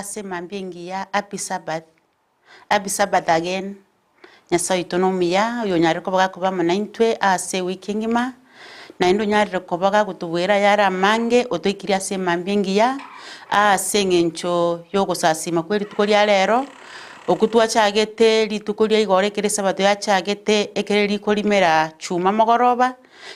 ase mambingi ya happy Sabbath again. Nyasaye itonomia uyo nyari kobaga kuba manaintwe ase wiki ngima na endo nyari kobaga kutubwera yara mange otoikiria ase mambingi ya ase ngencho yogosasima kweli tukori alero okutwa chagete litukoria igore kire Sabato ya chagete ekere likolimera chuma mogoroba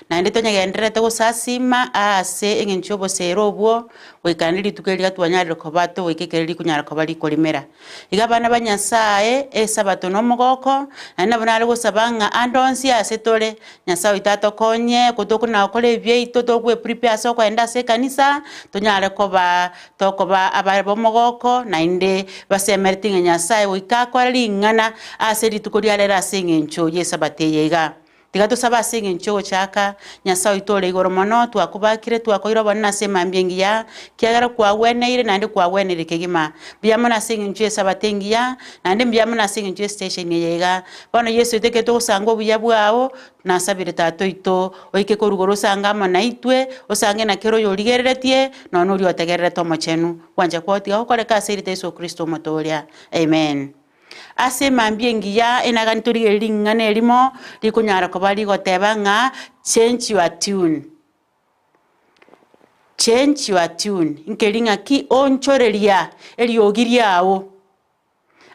na ende tonyagenderete gosasima ase engencho bosero obwo wekaniri tukeria twanyarire kobato wekekere likunyara kobali kolimera igabana banyasaye Sabato no mogoko na bonare gosabanga andonsi ase tore nyasaye itatokonye kutokuna okole ebyeito tokwe prepare so kwenda ase kanisa tonyare koba tokoba ababo mogoko na inde basemertinga nyasaye wikakwa lingana ase litukoria lera ase engencho Sabato yega tigato saba singe ncho chaka nyasaye itole igoro mono twakubakire twakoira bana se mambyengi ya kiagara kwa weneire nande kwa wenere kegima biyamona singe ncho Sabatengia nande biyamona singe ncho station yega bano Yesu teke to sango buyabwao na sabire tato ito oike korugoro sanga mana itwe osange na kero yorigeretie no nuri otegerere tomo chenu kwanja kwoti okoreka sirite Yesu Kristo motoria amen. Ase mambyengi ya enaganturi lingane elimo likunyara kobali goteba nga change your tune nkelinga ki onchorelia eliogiriawo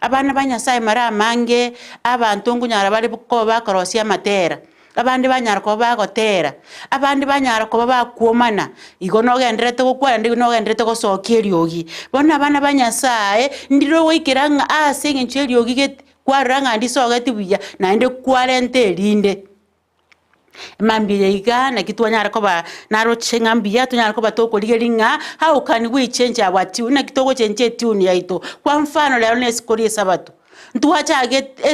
abana banyasaye mara mange abantu ngunyara bali bukoba korosia matera abandi banyara ko bagotera abandi banyara ko bakuomana igono genderete gukwa ndi no genderete gosokia eriogi bona abana banyasaye ndiro wikiranga ase ngencho eriogi get kwaranga ndi sogeti buya na inde kwarente linde mambiye iga na kitwanyara ko ba naro chengambia tunyara ko batokoligelinga how can we change our tune na kitoko change tune yaito kwa mfano leo nesikori Sabato ntuwacha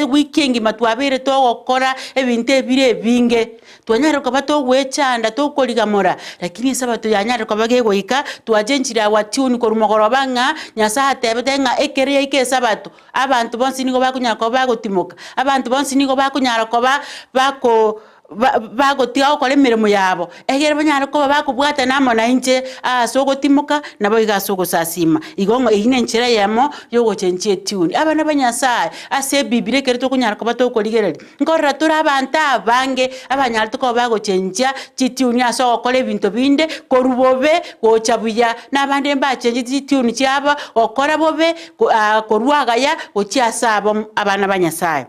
weekend matwabere to gokora ebintu ebire binge twanyara ko batogwechanda tokoligamora lakini Sabato yanyara ko bagegoika twajenjira watuni ko rumogorobanga nyasa tebetenga ekere ike Sabato abantu bonsi nigo bakunyara ko bagotimoka abantu bonsi nigo bakunyara ko bako bagotiga okole mirimo yabo egere banyara ko bakubwata namo na inje sogotimoka nabo igasogo sasima igongo ine nchira yamo yogo chenche tune abana banyasaye ase bibire kere to kunyara ko batokoligereri ngorra tura abanta bange abanyara to ko bago chenja chitune aso okole bintu binde korubobe gochabuya nabande mba chenje chitune cyaba okora bobe korwagaya gochiasabo abana banyasaye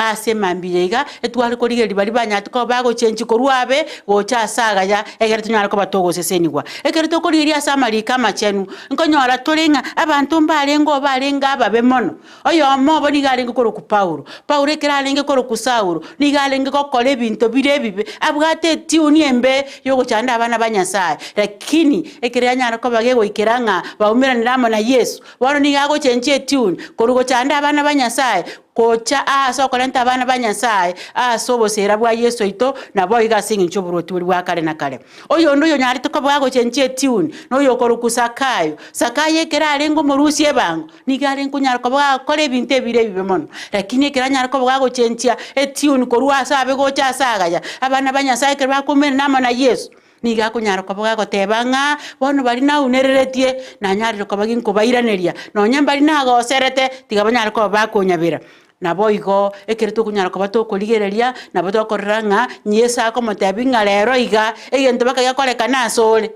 ase mambiyega etwali koligeri bali banyatuko bago chenji korwabe gocha saga ya egere tunyara ko batogo sesenigwa egere to koligeri asamali kama chenu nkonyora tolinga abantu mbalengo balenga babe mono oyo mo boni galengo ko ku Paulo ekera lenge ko ku Saulo ni galenge ko kole bintu birebibe abwate tiuni embe yogo chanda abana banyasaye lakini ekera nyara ko bagego ikeranga baumira niramo na Yesu wano ni gago chenje tiuni korugo chanda abana banyasaye kocha so kolenta abana banyasaye so bosera bwa Yesu ito nabo igasinga nchoburo tuli bwa kale na kale oyo ndo yo nyari to bwago chenche tune no yo korukusakayo sakaye kera alengo murusie bango nigale nkunyara ko bwa kole binte bire bibe mono lakini kera nyara ko bwago chenchia etune korwa sabe gocha sagaya abana banyasaye kera kumena nama na Yesu niga kunyara ko bwago tebanga bono bali na unereretie na nyari ko bagin ko bairaneria no nyambali na go serete tigabanyara ko bakonyabira nabo igo ekereto kunyara ko batokoligereria nabo tokoranga nyesa ko motabinga lero iga egento baka yakoleka nasole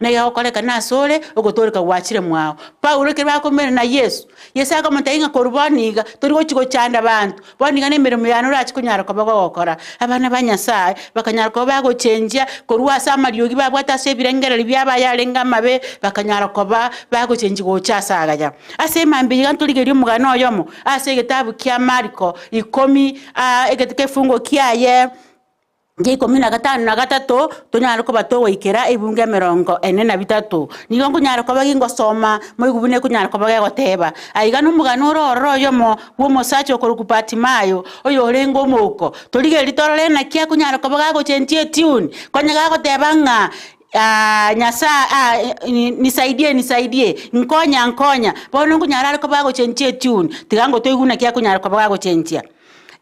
na yakoleka nasole ogotoleka wachire mwao Paulo ke bakomera na Yesu yesa ko motainga korbaniga torigo chiko chanda abantu baniga ne mirimo yanura achikunyara ko bagokora abana banyasaye bakanyara ko bago chenja korwa samariogi babwata sebirengereri byaba yalenga mabe bakanyara ko bago chenji go chasaga ya ase mambi gantuligeri mugano yomo ase gitabu kya Marko 10 egeteke fungo kiaye Ngiko mina gatanu na gatato tunyara ko batowe ikera ibunge 43 nigo kunyara ko bagingo soma mo gubune kunyara ko bagego teba aiga no mugano roro yomo wo mosacho ko kupatimayo oyo lengo moko tolige litorole na kia kunyara ko bagago chentie tune konyaga ko tebanga nyasa nisaidie nkonya bono kunyara ko bago chentie tune tigango toiguna kia kunyara ko bago chentia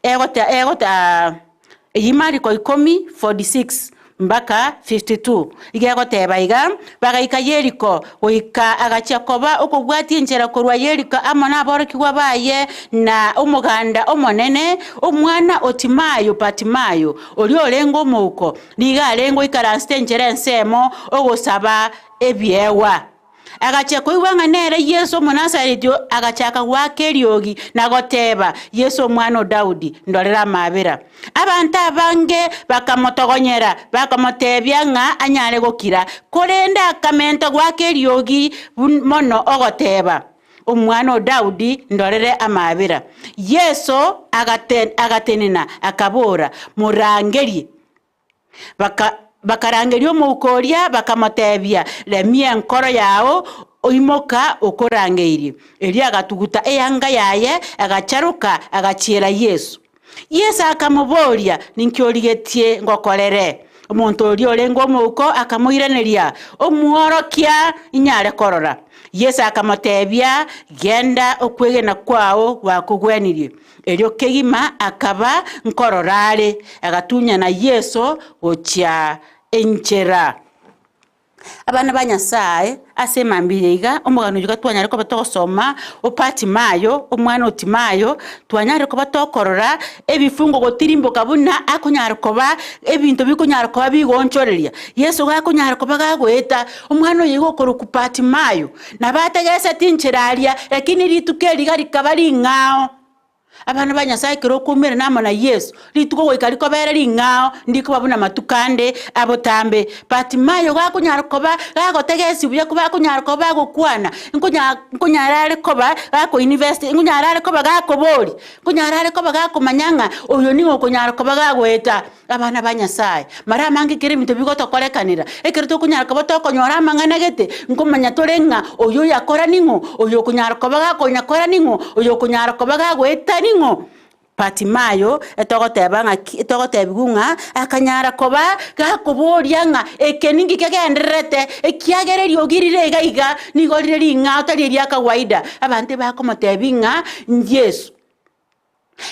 egota Marko 10:46 mpaka 52 igegoteba iga bagaika Yeriko oika agachakoba okobwati enchera korwa Yeriko amona aborokigwa baye na umuganda omonene omwana Otimayo Patimayo oli olengo muko niga alengo ikaranste enchera ensemo ogosaba ebyewa agachako iwanga nere Yesu Munazareti agachaka gwake ryogi nagoteba Yesu mwana Daudi ndorera mabera abantu abange bakamotogonyera bakamotebya nga anyare gokira korenda akamento gwake ryogi mono ogoteba omwana Daudi ndorere amabera Yesu agatenena akabora murangeri bakarangerio mukoria bakamotebya lemie nkoro yao oimoka okorangeirie eri agatuguta eyanga yaye agacharuka agachira Yesu akamuboria ninkiorigetie ngokorere omuntu ori orengo muko akamuiraneria omuorokia inyare korora Yesu akamotebya genda okwegena kwao wakugwenirie erio kegima akaba nkororare agatunya na Yesu gocha enchera abana banyasaye asemambiriga omugano yuga twanyare ko batosoma Opatimayo omwana Otimayo twanyare ko batokorora ebifungo gotirimboka buna akunyare koba ebintu bikunyare koba bigonchoreria Yesu gakunyare koba gagweta omwana yigo koruku Patimayo nabategese tinchiraria lakini ritukeri gari kabari ngao abana banyasaye kero kumira namo na Yesu rituko goikari ko bereri ngao ndiko babuna matukande abotambe Patimayo gakunyara koba gagotegesi buye kuba kunyara koba gokwana nkunyarare koba gako university nkunyarare koba gakobori nkunyarare koba gakomanyanga oyo ningo kunyara koba gagweta abana banyasaye mara mangi kire minto bigoto korekanira ekero to kunyara koba to konyora mangana gete nkumanya torenga oyo yakora ningo oyo kunyara koba gakonya kora ningo oyo kunyara koba gagweta ningo Patimayo etogotebigunga akanyara koba gakoboria nga ekeningi kegenderete ekiagereri ogirire gaiga nigorire ringa otari ria kawaida abante bakomotebinga Yesu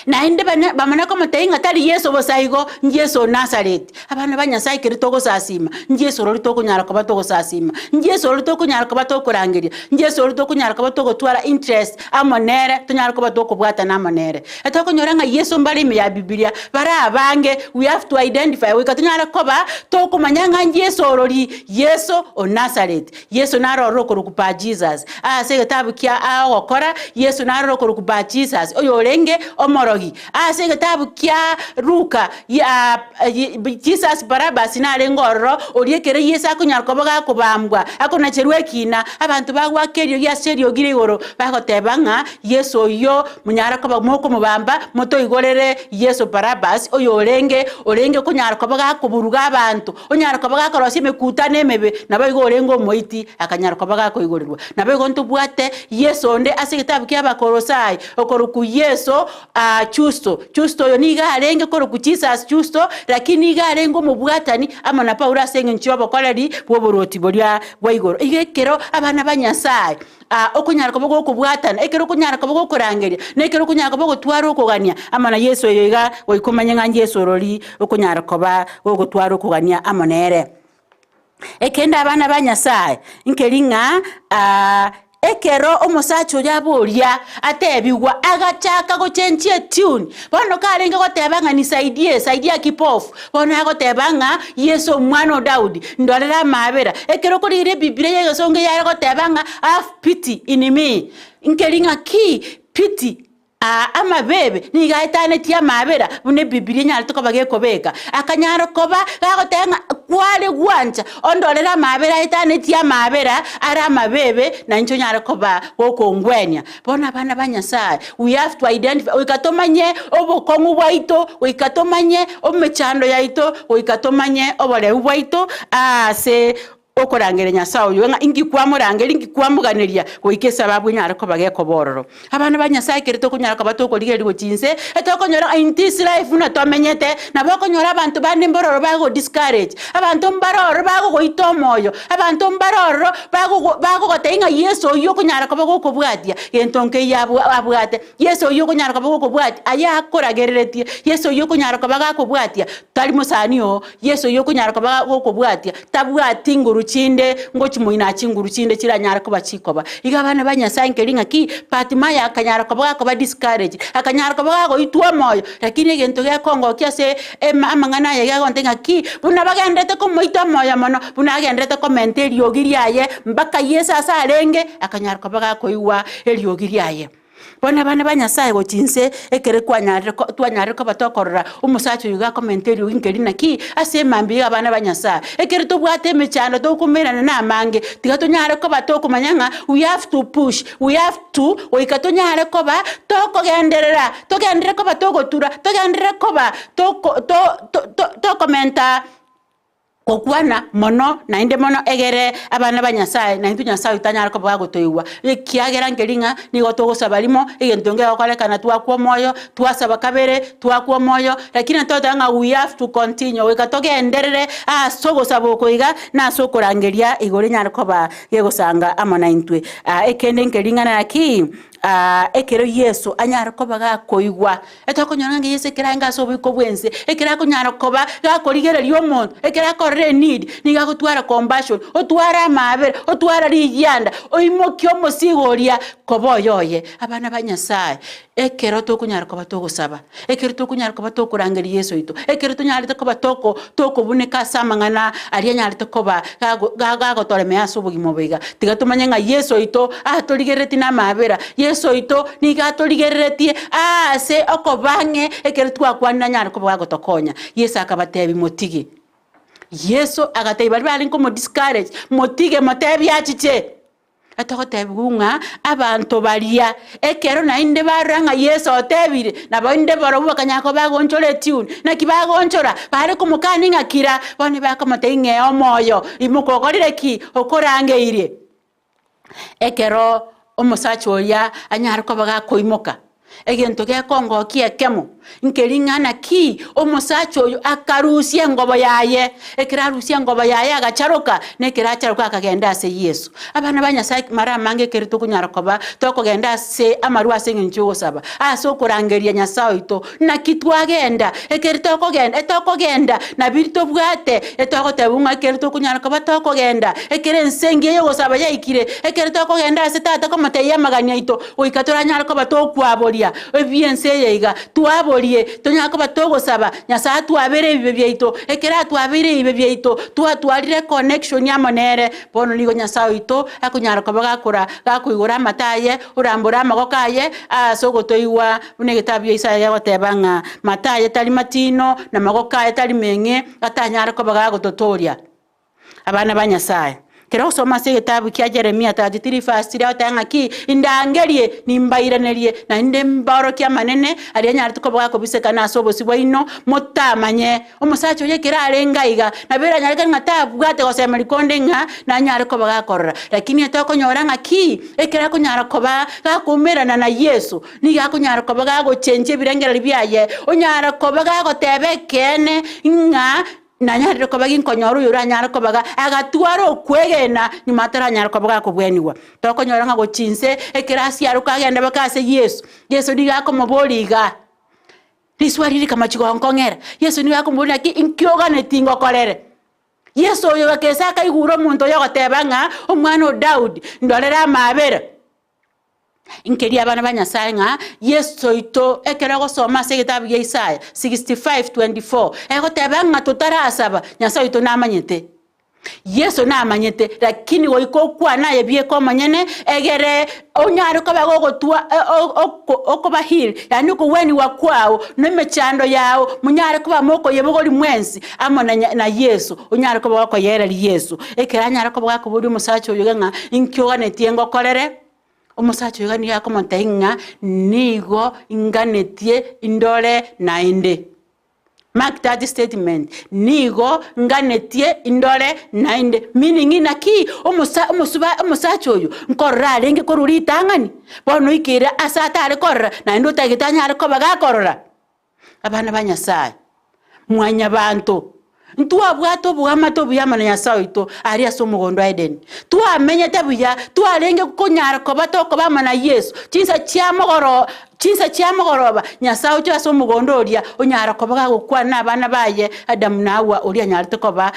na inde bamana komoteinga tari Yesu bosaigo Yesu Nazareti abana banyasaye kiri togosasima Yesu rori tokunyara koba togosasima Yesu rori tokunyara koba tokurangiria Yesu rori tokunyara koba togotwara interest amonere tunyara koba tokubwata na amonere etokonyora nga Yesu mbali ya Biblia bara abange we have to identify we katunyara koba tokumanya nga Yesu rori Yesu o Nazareti Yesu naroro korukupa Jesus ase gitabu kya awokora Yesu naroro korukupa Jesus oyorenge morogi ase gitabu kya Luka ya Jesus Barabas narengororo oriekere Yesu akunyara koba kubambwa akona cherwekina abantu bagwa kerio ya serio girigoro bagotebanga Yesu yo munyara koba moko mubamba moto igorere Yesu Barabas oyo orenge kunyara koba kuburuga abantu onyara koba korosi mekutane mebe nabayigo orengo moiti akanyara koba koigorerwa nabayigo ntubwate Yesu onde ase gitabu kya Bakolosai okoruku Yesu chusto yo niga arenge koruku Jesus chusto lakini niga arengo mubwatani ama na Paulo asenge nchiwa koleri bwoboroti boria bwaigoro igekero abana banyasaye okunyara kobo kubwatana ekero kunyara kobo kurangeria nekero kunyara kobo gutwara okugania ama na Yesu yoiga oikomanya nga Yesu rori okunyara koba gutwara okugania amonere ekenda abana banyasaye nkeringa ekero omusacho yaboria atebigwa agachaka gochenchie tune bono karenge gotebanga ni saidia kipofu bono agotebanga Yesu mwana Daudi ndorera mabera ekero kurire Biblia yegesonge ya gotebanga have pity in me nkeringa ki pity ama bebe ni gaitane tia mabera bune Biblia nyal to kobage kobeka akanyaro koba gagotenga kwale gwancha ondorera mabera itane tia mabera ara mabebe na ncho nyaro koba wokongwenya bona bana banyasaye we have to identify wikatomanye obokongu bwaito wikatomanye omechando yaito wikatomanye obole bwaito ase okorangere Nyasaye oyo nga ingi kwamurangere ingi kwamuganiria goike sababu nyara ko bageko bororo abana ba Nyasaye kerito kunyara ko batokorigeria gochinse etokonyora in this life na tomenyete na bakonyora abantu bandi mbororo bago discourage abantu mbaroro bago goito moyo abantu mbaroro bago gotenga Yesu oyo kunyara ko bago kubwatia yentonke yabo abwate Yesu oyo kunyara ko bago kubwatia aya koragereretie Yesu oyo kunyara ko baga kubwatia tali musanio Yesu oyo kunyara ko bago kubwatia tabwati nguruchinde ngochimoina chinguruchinde chiranyara ko bachikoba igabana ba Nyasaye nkeringa ki Fatima ya akanyara ko baga ko ba discourage akanyara ko baga goitwa moyo lakini gento ya Kongo kiase amangana ya gontenga ki buna bagendete ko moita moyo mono buna agendete ko menteri ogiriaye mbaka Yesu asa arenge akanyara ko baga koiwa eliogiriaye bona bana ba Nyasaye gochinse ekere kwanyare ko twanyare ko batokorora umusacho yuga commentary winkeri naki asema mbi abana ba Nyasaye ekere to bwate mechano to kumerana na mange tigatonyare ko batokumanyanga we have to push we have to oikatonyare ko ba tokogenderera togendere ko batogotura togendere ko ba to komenta kokwana mono na inde mono egere abana ba Nyasaye na intu Nyasaye utanyara ko bago toiwa kiagera ngeringa ni gotogo sabalimo egentonge okolekana twakwo moyo twasaba kabere twakwo moyo lakini totanga we have to continue we katoge enderere sogo saboko iga na sokorangeria igore nyara ko ba yegosanga amana intwe ekende ngeringa na ki ekero Yesu anyara ko baga koigwa etokonyanga Yesu kiranga so biko bwense ekira kunyara ko ba gakorigere lyomuntu ekira ko need niga gutwara compassion otwara mabere otwara riyanda oimokyo mosigoria koboyoye abana ba Nyasaye ekero to kunyara ko batogosaba ekero to kunyara ko batokurangeri Yesu ito ekero to nyara ko batoko buneka samangana ari nyara to ko ba gago toremea subugimo biga tigatumanya nga Yesu ito atoligereti na mabera Yesu ito niga toligeretie se okobange ekero twakwana nyara ko bago tokonya Yesu akabatebi motigi Yesu agatei bari nko discourage motige motebi achiche atokotebunga abantu balia ekero na inde baranga Yesu otebire na bande barobu kanyako bagonchore tune na kibagonchora bare kumukani ngakira bone bakomoteinge omoyo imukogorire ki okorangeire ekero omusacho ya anyara ko baga koimoka egento ke Kongo kiekemo nkeringana ki omusacho oyo akarusia ngobo yaye ekirarusia ngobo yaye agacharuka nekiracharuka akagenda ase Yesu abana ba Nyasaye mara mange kerito kunyara koba tokogenda ase amaru ase ngincho saba aso kurangeria Nyasaye ito na kitwagenda ekerito kogenda etokogenda na birito bwate etokotebunga kerito kunyara koba tokogenda ekerensenge yo saba yaikire ekerito kogenda ase tata komoteya magania ito oikatora nyara koba tokwaboria ebiense yeiga twabo tonyako batogo saba Nyasaye twabere ibe byeito ekera twabere ibe byeito twatwarire connection ya monere bono nigo Nyasaye ito akunyara ko bagakora gakuigora mataye urambura magokaye asogo toiwa unegetabye Isaya gotebanga mataye tali matino na magokaye tali menge atanyara ko bagagototoria abana ba Nyasaye kero soma se gitabu kya Jeremia 33 fast ria tanga ki indangerie nimbairenerie na inde mbaro kya manene ari nyara tuko bwako bisekana sobo sibwaino motamanye omusacho yekira arengaiga na bera nyara ngata bwate gosema likonde nga na nyara ko bagakorra lakini etokonyora ngaki ekira kunyara ko ba gakumerana na Yesu ni gakunyara ko bagago chenje birengera libyaye onyara ko bagago tebekene nga nanyarire ko bagin konyoru yura nyara ko baga agatwaro kwegena ni matara nyara ko baga ko bweniwa to konyora ngo chinse ekirasi yaruka agenda bakase Yesu diga ko moboliga riswariri kama chigongongera Yesu niga ko mbona ki inkyoga netingo kolere Yesu yo kesa ka iguro muntu yo gotebanga omwana Daudi ndolera mabera inkeria abana ba Nyasaye nga Yesu ito ekera gosoma se gitabu ya Isaya 65:24 egotebanga tutarasaba Nyasaye ito namanyete Yesu namanyete lakini woiko kwa naye bie ko manyene egere onyaro ko bagogotwa okoba hil yani ko weni wakwao nemechando yao munyare ko bamoko yebogoli mwensi amona na Yesu onyaro ko bagoko yerali Yesu ekera nyaro ko bagako buri musacho yoga inkyo ganetiengo kolere omusacho yoga ni yako montainga nigo inganetie indole na inde Mark that statement. Nigo nganetie indore nainde. Meaning inaki umusacho yu. Nkorra lenge koruri tangani. Bono ikira asata ale korra. Naindo tagitanya ale kobaga korra. Abana banyasai. Mwanya bantu. Ntuwa bwato buhamato buyama na Nyasaye ito ari asomugondo Eden. Tuwa menyete buya, tuwa lenge kukonyara kobato kobama na Yesu. Chinsa chiamogoroba Nyasaye cyo asomugondo oria onyara kobaga gukwa nabana baye Adamu na Hawa oria nyarite koba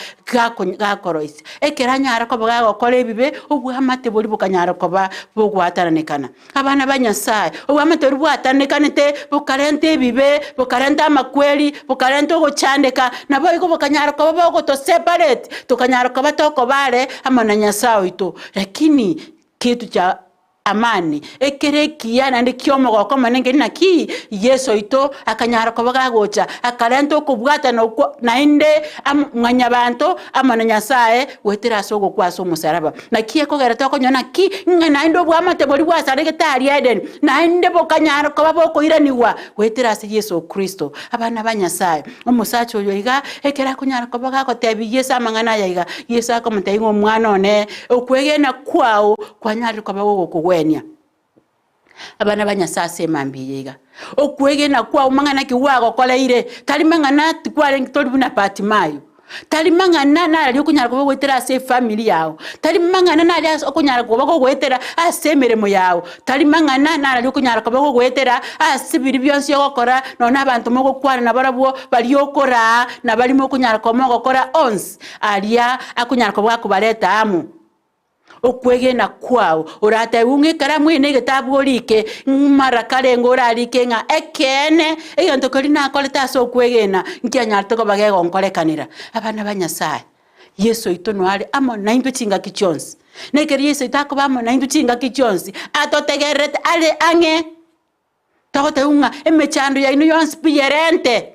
gakoroisi. Ekera nyara kobaga gukora ebibe obuhamate buri bukanyara koba bugwataranekana. Abana ba Nyasaye obuhamate buri bwatanekanete bukarente ebibe bukarenta amakweli bukarenta oguchandeka nabo iko bukanyara koba bogo to separate tukanyara koba tokobare amana Nyasaye ito. Lakini kitu cha amani ekere kiyana ndi kyomo ko manenge naki Yesu ito akanyara ko bagagocha akarento kubwata na inde mwanya bantu amana Nyasaye wetera sogo kwaso musaraba nakiye ko gerata ko nyona ki na indo bwamate boli bwasarege tari Eden na inde bokanyara ko baboko iraniwa wetera se Yesu Kristo abana ba Nyasaye umusacho yoiga ekera kunyara ko bagago tebi Yesu amangana yayiga Yesu akomutayingo mwana one okwegena kwao kwanyara ko bago wenya abana banyasase mambiyiga okwegena kwa umangana kiwago koleire talimangana tikwale ngitori buna Patimayo talimangana nali okunyara ko gwetera ase family yawo talimangana nali okunyara ko gwetera ase meremo yawo talimangana nali okunyara ko gwetera ase biri byonse yokora nona abantu mogo kwara nabarabwo bali okora na bali mo okunyara ko mogo kora ons alia akunyara ko bakubaleta amu okwegena kwao urata unge karamwe ne gitabu olike marakare ngora alike nga ekene eyanto kolina koleta so kwegena nkianya toko bagego nkolekanira abana ba Nyasaye Yesu ito no ali amo na indu chinga kichonsi nekeri Yesu itako bamo na indu chinga kichonsi atotegerete ale ange tote unga emechando ya inu yonsi piyerente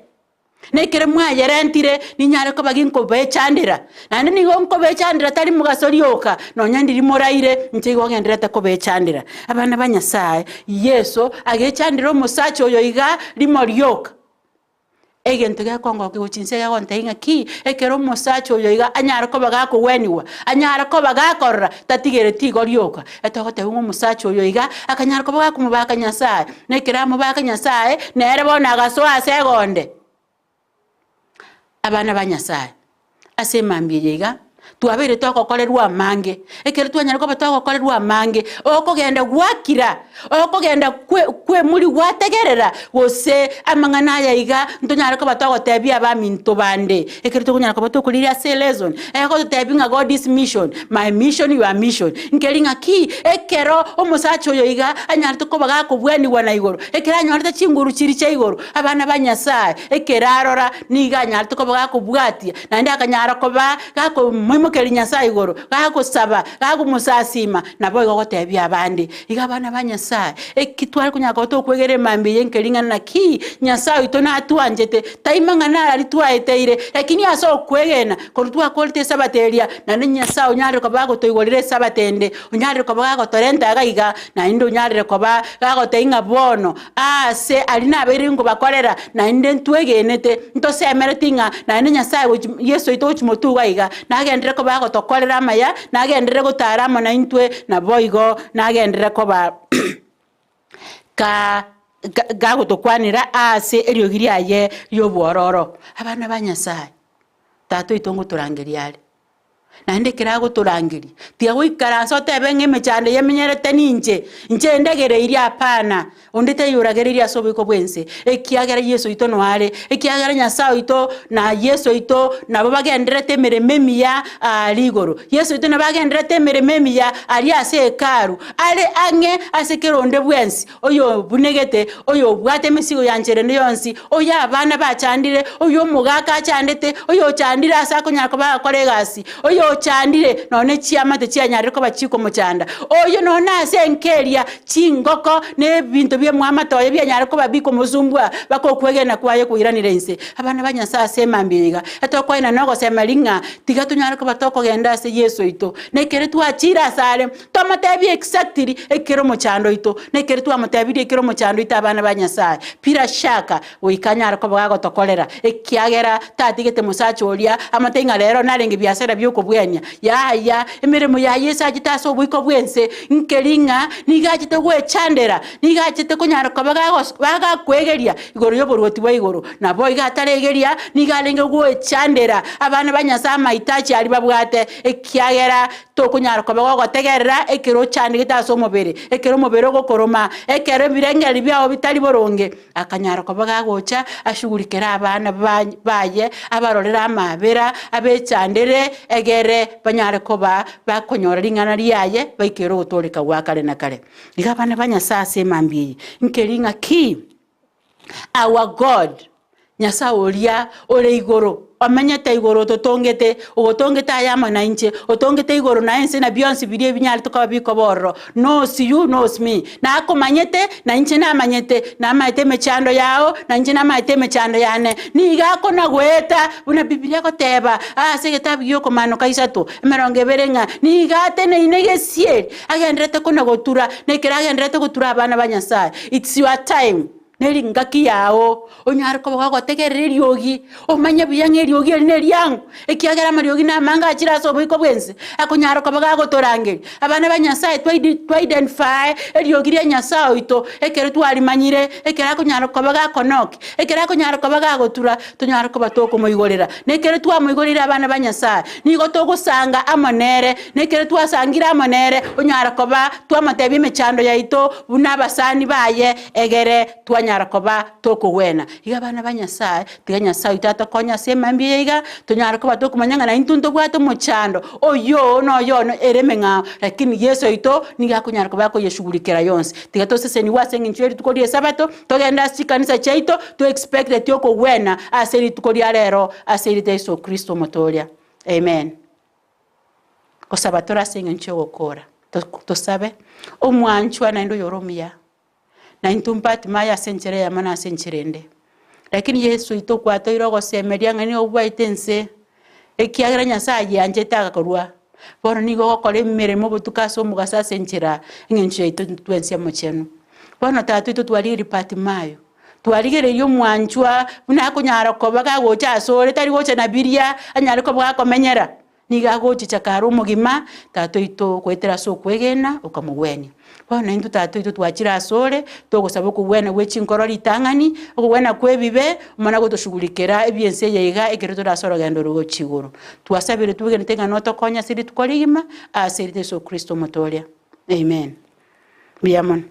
nekere mwa yerentire ninyare ko baginko bechandira nande ni gonko bechandira tari mugasorioka no nyandiri moraire ntigo ngenderete ko bechandira abana ba Nyasaye Yesu agechandira omusacho oyo iga limorioka egento ga kongo ke uchinse ga gontainga ki ekero omusacho oyo iga anyara ko baga ko weniwa anyara ko baga korra tatigere tigo rioka etogote omusacho oyo iga akanyara ko baga kumubaka Nyasaye nekera mubaka Nyasaye nere bona gaso asegonde abana ba Nyasaye ase mambiyiga tuabere tokokolerwa mange ekere twanyara ko batokokolerwa mange okogenda gwakira okogenda kwe muri wategerera wose amangana yayiga ntonyara ko batokotebia abaminto bande ekere tonyara ko batokulira se lesson eko tebinga God is mission my mission your mission nkelinga ki ekero omusacho yoyiga anyara ko baga ko bweni wana igoro ekera anyara chinguru chiri chaigoro abana ba Nyasaye ekera arora niga anyara ko baga ko bwatia nande akanyara ko ba ko mukeli Nyasaye igoro gago saba gago musasima nabo igotebya abandi igabana ba Nyasaye ekitwari kunyaka otokwegere mambi yenkelinga naki Nyasaye itona atuanjete taimangana ali twaeteire lakini aso kwegena korutwa kolte sabateria na Nyasaye onyare ko bago toigorire sabatende onyare ko bago torenta agaiga na indo onyare ko bago teinga bono ase alina aberingo bakorera na inde ntwegenete ntosemeretinga na Nyasaye Yesu itochimotu gaiga na agendere ko bago tokorera maya na agendere gutaramo na intwe na boigo na agendere ko ba gago tokwanira ase eriogiriaye ryobwororo abana ba Nyasaye tato itongo turangeriale na ndekera guturangiri tiago ikaranso tebenge mechande yemenyerete ninje ndegere iri apana ondete yuragere iri asobiko bwense ekiagera Yesu ito no are ekiagera Nyasaye ito na Yesu ito na babagenderete merememia aligoro Yesu ito na bagenderete merememia ali ase karu ale ange asekeronde bwensi oyo bunegete oyo bwate misigo yanjere ndiyonsi oyo abana bachandire oyo mugaka achandete oyo chandira asako nyako ba koregasi oyo oyo chandire none chiama te chianyare ko bachiko mochanda oyo none asenkeria chingoko ne bintu bye mwamatoye byanyare ko babiko muzumbwa bakokwegena kwaye kuiranire nse abana banyasa semambiga atokwaina nogo semalinga tiga tunyare ko batoko genda se Yesu ito nekere twachira sale tomatebi exactly ekero mochando ito nekere twamatebi ekero mochando ito abana banyasa pira shaka uikanyara ko bago tokolera ekiagera tatigete musachoria amatenga rero narenge byasera byuko bwenya ya emiremo ya Yesu agitaso bwiko bwense nkeringa nigajite gwechandera nigajite kunyara ko baga kwegeria igoro yoborwoti bwa igoro nabo igataregeria nigalenge gwechandera abana banyasa maitachi ali babwate ekiagera to kunyara ko bago gotegerera ekero chandi gitaso mobere ekero mobere gokoroma ekero birengeri byao bitali boronge akanyara ko baga gocha ashugurikera abana baye abarorera amabera abechandere egere banyare ko bakonyora ringana riaye baikero gutoleka gwakare na kare igabana banyasase mambi nkeringa ki our God nyasa oria ore igoro amanyata igoro totongete ogotongeta ayama na inche otongete igoro na ense na beyonce birie binyali tukabiko borro knows you knows me na ako manyete na inche na manyete na maite mechando yao na inche na maite mechando yane ni gako na gweta una biblia ko teba segeta biyo ko mano kaisato emeronge berenga ni gate ne inegesie agendrete ko nagotura ne kira agendrete gotura abana banyasa it's your time neri ngaki yao onyare ko bago tegerera ryogi omanya biyange ryogi neri yangu ekiagera maryogi na manga achira so biko bwense akonyare ko bago torangeri abana banyasa to identify ryogi ya nyasa ito ekere twali manyire ekera konyare ko bago konoki ekera konyare ko bago tura tonyare ko batoko moigorera nekere twa moigorera abana banyasa nigo togusanga amonere nekere twasangira amonere onyare ko ba twamatebi mechando ya ito bunabasani baye egere twa nyarakoba toko wena iga bana banyasa tiganya sa itata konya sema mbiega tonyarakoba toko manyanga na intunto bwato mochando oyo no eremenga lakini Yesu ito niga kunyarakoba ko yeshugulikera yonse tigato sese ni wasengi nchweri tukodi sabato togenda sikanisa chaito to expect that yoko wena aseri tukodi alero aseri Yesu Kristo motolia amen ko sabatora sengi nchwo kora to sabe omwanchwa na ndo yoromia na intumpati maya senchere ya mana sencherende lakini Yesu ito kwato irogo semeria ngani obwaitense ekiagira nyasaye yanje takakorwa bono nigo gokore miremo butukaso mugasa senchera ngenche ito twense mochenu bono tatu ito twali ripati mayo twaligere yo mwanchwa buna kunyara ko baga gocha sore tari gocha na biria anyare ko bwa komenyera niga gocha chakaro mugima tatu ito kwetera so kwegena ukamugweni bono intu tatu ito twachira sore togosaba kuwena wechinkorori tangani okuwena kwebibe umana gotoshugulikera ebyense yeiga ekereto rasoro gendo rugo chiguru twasabire tubige ntenga noto konya siri tukoligima asiri Yesu Kristo motolia amen biyamon